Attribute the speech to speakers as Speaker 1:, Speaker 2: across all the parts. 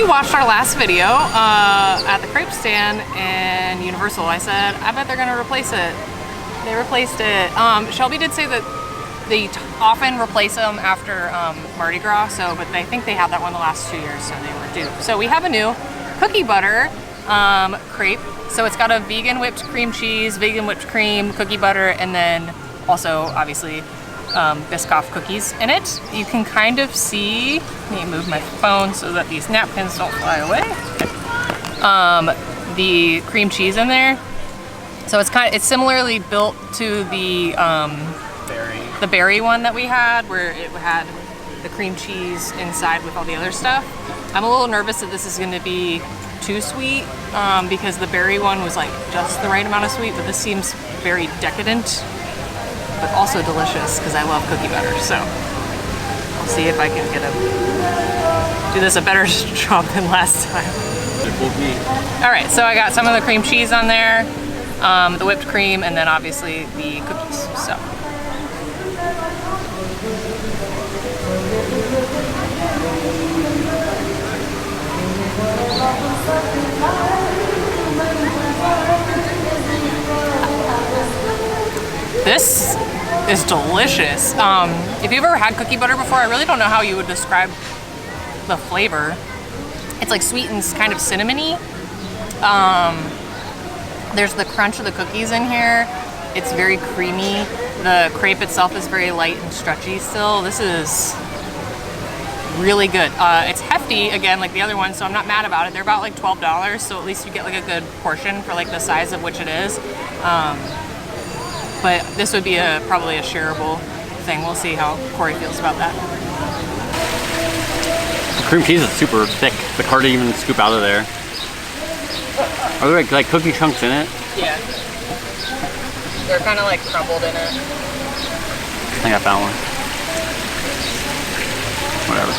Speaker 1: you watched our last video at the crepe stand in Universal, I said, I bet they're gonna replace it. They replaced it. Shelby did say that they often replace them after Mardi Gras, but I think they had that one the last 2 years, so they were due. So we have a new cookie butter crepe. So it's got a vegan whipped cream cheese, vegan whipped cream, cookie butter, and then also, obviously, Biscoff cookies in it. You can kind of see, let me move my phone so that these napkins don't fly away. The cream cheese in there. So it's similarly built to the berry one that we had, where it had the cream cheese inside with all the other stuff. I'm a little nervous that this is going to be too sweet because the berry one was like just the right amount of sweet, but this seems very decadent, but also delicious because I love cookie butter. So I'll see if I can do this a better job than last time. All right, so I got some of the cream cheese on there, the whipped cream, and then obviously the cookies. So. This is delicious. If you've ever had cookie butter before, I really don't know how you would describe the flavor. It's like sweet and kind of cinnamony. There's the crunch of the cookies in here. It's very creamy. The crepe itself is very light and stretchy still. This is really good. It's hefty, again, like the other one, so I'm not mad about it. They're about like $12, so at least you get like a good portion for like the size of which it is. But this would be probably a shareable thing. We'll see how Corey feels about that.
Speaker 2: The cream cheese is super thick. It's hard to even scoop out of there. Are there like cookie chunks in it?
Speaker 1: Yeah. They're kind of like crumbled in it.
Speaker 2: I think I found one. Whatever.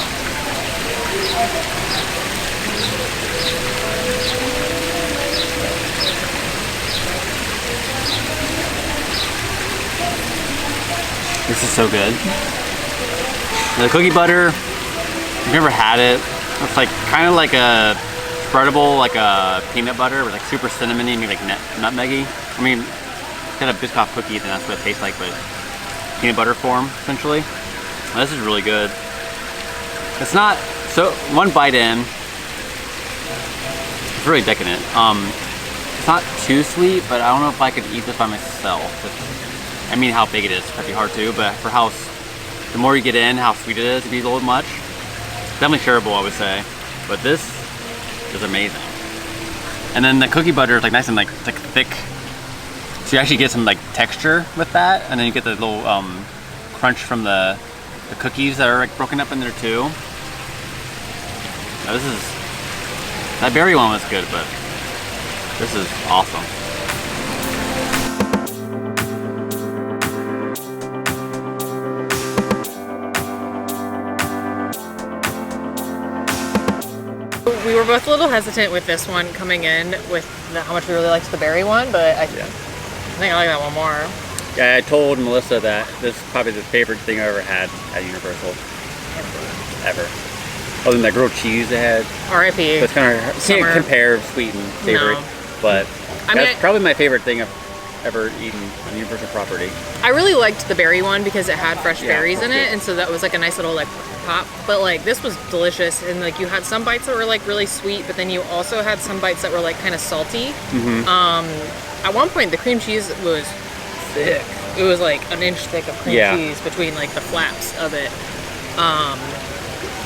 Speaker 2: This is so good. The cookie butter, I've never had it. It's like kind of like a spreadable, like a peanut butter, but like super cinnamony, maybe like nutmeggy. I mean, instead of Biscoff cookie, then that's what it tastes like, but peanut butter form, essentially. This is really good. It's not, so one bite in, it's really decadent. It's not too sweet, but I don't know if I could eat this by myself. I mean, how big it is, might be hard to, but for how, the more you get in, how sweet it is, it'd be a little much. Definitely shareable, I would say, but this is amazing. And then the cookie butter is like nice and like thick, so you actually get some like texture with that, and then you get the little crunch from the cookies that are like broken up in there too. Now that berry one was good, but this is awesome.
Speaker 1: We were both a little hesitant with this one coming in with how much we really liked the berry one, but I think I like that one more.
Speaker 2: Yeah, I told Melissa that this is probably the favorite thing I ever had at Universal. Ever. Other than that grilled cheese they had.
Speaker 1: R.I.P.
Speaker 2: So it's kind of, can't compare sweet and savory, but that's probably my favorite thing I've ever eaten on Universal property.
Speaker 1: I really liked the berry one because it had fresh berries in it, and so that was like a nice little like pop. But like this was delicious, and like you had some bites that were like really sweet, but then you also had some bites that were like kind of salty. At one point the cream cheese was thick. It was like an inch thick of cream cheese between like the flaps of it.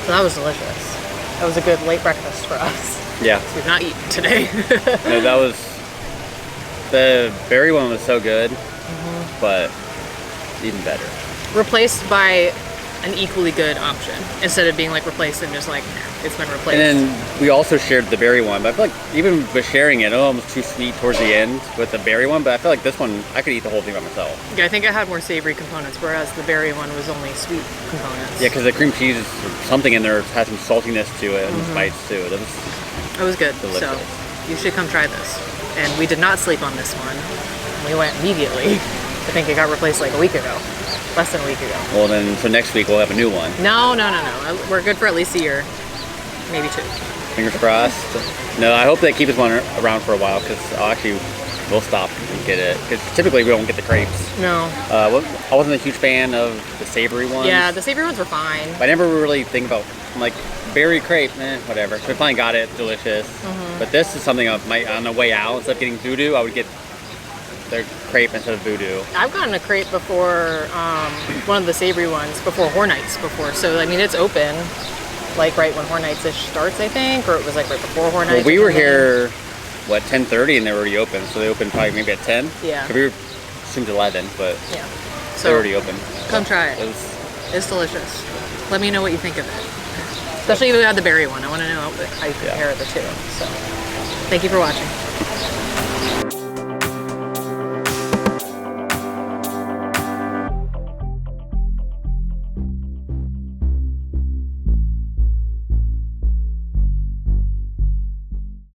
Speaker 1: So that was delicious. That was a good late breakfast for us. Yeah. So we've not eaten today.
Speaker 2: No, that was, the berry one was so good, but even better.
Speaker 1: Replaced by an equally good option instead of being like replaced and just like it's been replaced.
Speaker 2: And then we also shared the berry one, but I feel like even with sharing it, it was almost too sweet towards the end with the berry one, but I feel like this one, I could eat the whole thing by myself.
Speaker 1: Yeah, I think it had more savory components, whereas the berry one was only sweet components.
Speaker 2: Yeah, because the cream cheese, something in there has some saltiness to it and spice too.
Speaker 1: It was good,
Speaker 2: delicious.
Speaker 1: So you should come try this. And we did not sleep on this one. We went immediately. I think it got replaced like a week ago. Less than a week ago.
Speaker 2: Well then, so next week we'll have a new one.
Speaker 1: No. We're good for at least a year. Maybe 2.
Speaker 2: Fingers crossed. No, I hope they keep this one around for a while because we'll stop and get it. Because typically we don't get the crepes.
Speaker 1: No.
Speaker 2: I wasn't a huge fan of the savory ones.
Speaker 1: Yeah, the savory ones were fine.
Speaker 2: But I never really think about, like, berry crepe, whatever. So we finally got it, delicious. But this is something on the way out, instead of getting voodoo, I would get their crepe instead of voodoo.
Speaker 1: I've gotten a crepe before, one of the savory ones, before Hornights before. So, I mean, it's open, like, right when Hornights-ish starts, I think, or it was, like, right before Hornights.
Speaker 2: Well, we were here, 10:30, and they were already open. So they opened probably maybe at 10.
Speaker 1: Yeah.
Speaker 2: We were assumed 11, but
Speaker 1: yeah.
Speaker 2: they're already open.
Speaker 1: Come try it. It's delicious. Let me know what you think of it. Especially if you had the berry one. I want to know how you compare the two. So, thank you for watching.